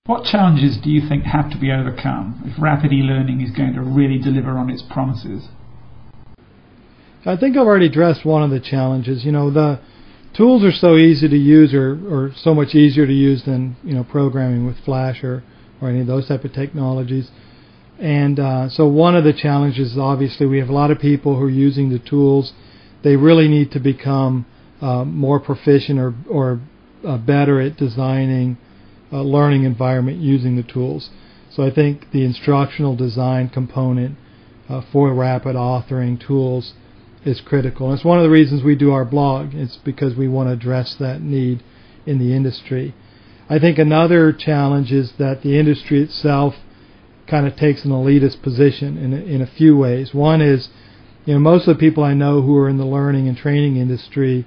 What challenges do you think have to be overcome if rapid e-learning is going to really deliver on its promises? I think I've already addressed one of the challenges. The tools are so easy to use, or so much easier to use than programming with Flash or any of those type of technologies. And so one of the challenges is obviously we have a lot of people who are using the tools. They really need to become more proficient or better at designing a learning environment using the tools. So I think the instructional design component for rapid authoring tools is critical. And it's one of the reasons we do our blog. It's because we want to address that need in the industry. I think another challenge is that the industry itself kind of takes an elitist position in a few ways. One is, most of the people I know who are in the learning and training industry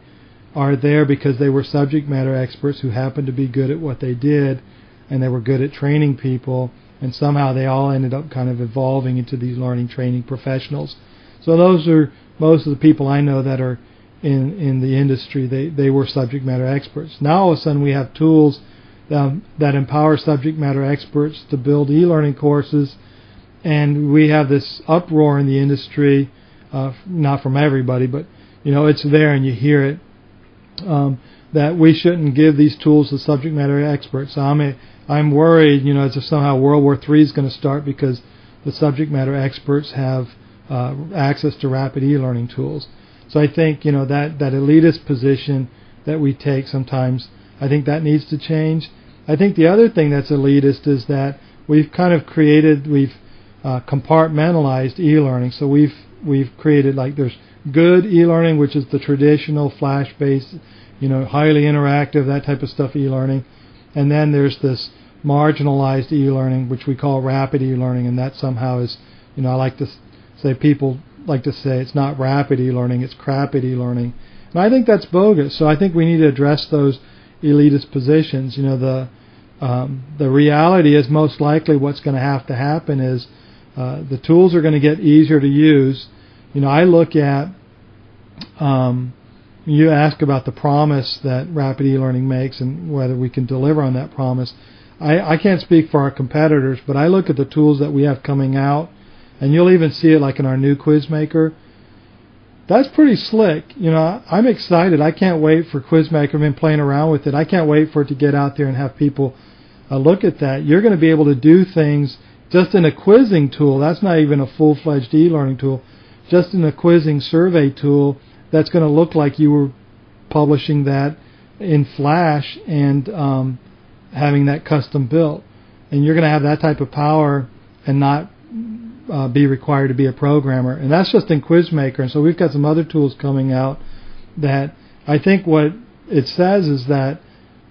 are there because they were subject matter experts who happened to be good at what they did, and they were good at training people, and somehow they all ended up kind of evolving into these learning training professionals. So those are most of the people I know that are in the industry. They were subject matter experts. Now all of a sudden we have tools that empower subject matter experts to build e-learning courses, and we have this uproar in the industry, not from everybody, but it's there and you hear it, that we shouldn't give these tools to subject matter experts. I'm worried, as if somehow World War III is going to start because the subject matter experts have access to rapid e-learning tools. So I think that elitist position that we take sometimes, I think that needs to change. I think the other thing that's elitist is that we've compartmentalized e-learning. So we've created, like, there's good e-learning, which is the traditional flash-based, highly interactive, that type of stuff e-learning. And then there's this marginalized e-learning, which we call rapid e-learning, and that somehow is, I like to say, people like to say it's not rapid e-learning, it's crapid e-learning. And I think that's bogus. So I think we need to address those elitist positions. The reality is most likely what's going to happen is the tools are going to get easier to use. I look at, you ask about the promise that rapid e-learning makes and whether we can deliver on that promise. I can't speak for our competitors, but I look at the tools that we have coming out, and you'll even see it like in our new QuizMaker. That's pretty slick. I'm excited. I can't wait for QuizMaker. I've been playing around with it. I can't wait for it to get out there and have people look at that. You're going to be able to do things just in a quizzing tool. That's not even a full-fledged e-learning tool. Just in a quizzing survey tool that's going to look like you were publishing that in Flash and having that custom built. And you're going to have that type of power and not be required to be a programmer. And that's just in QuizMaker. And so we've got some other tools coming out that I think what it says is that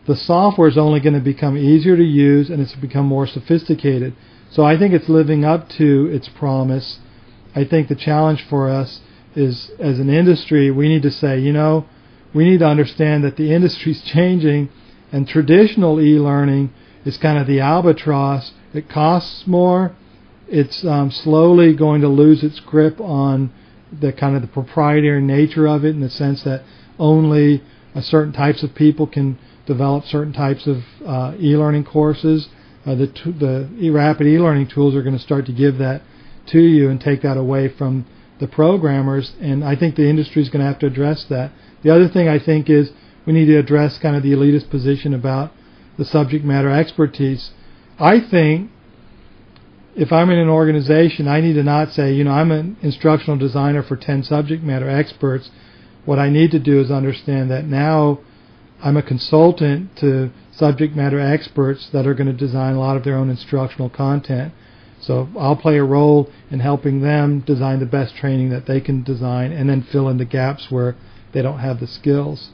the software is only going to become easier to use and it's become more sophisticated. So I think it's living up to its promise. I think the challenge for us is, as an industry, we need to say, we need to understand that the industry's changing, and traditional e-learning is kind of the albatross. It costs more. It's slowly going to lose its grip on the kind of the proprietary nature of it, in the sense that only certain types of people can develop certain types of e-learning courses. The rapid e-learning tools are going to start to give that to you and take that away from the programmers, and I think the industry is going to have to address that. The other thing I think is we need to address kind of the elitist position about the subject matter expertise. I think if I'm in an organization, I need to not say, I'm an instructional designer for 10 subject matter experts. What I need to do is understand that now I'm a consultant to subject matter experts that are going to design a lot of their own instructional content. So I'll play a role in helping them design the best training that they can design and then fill in the gaps where they don't have the skills.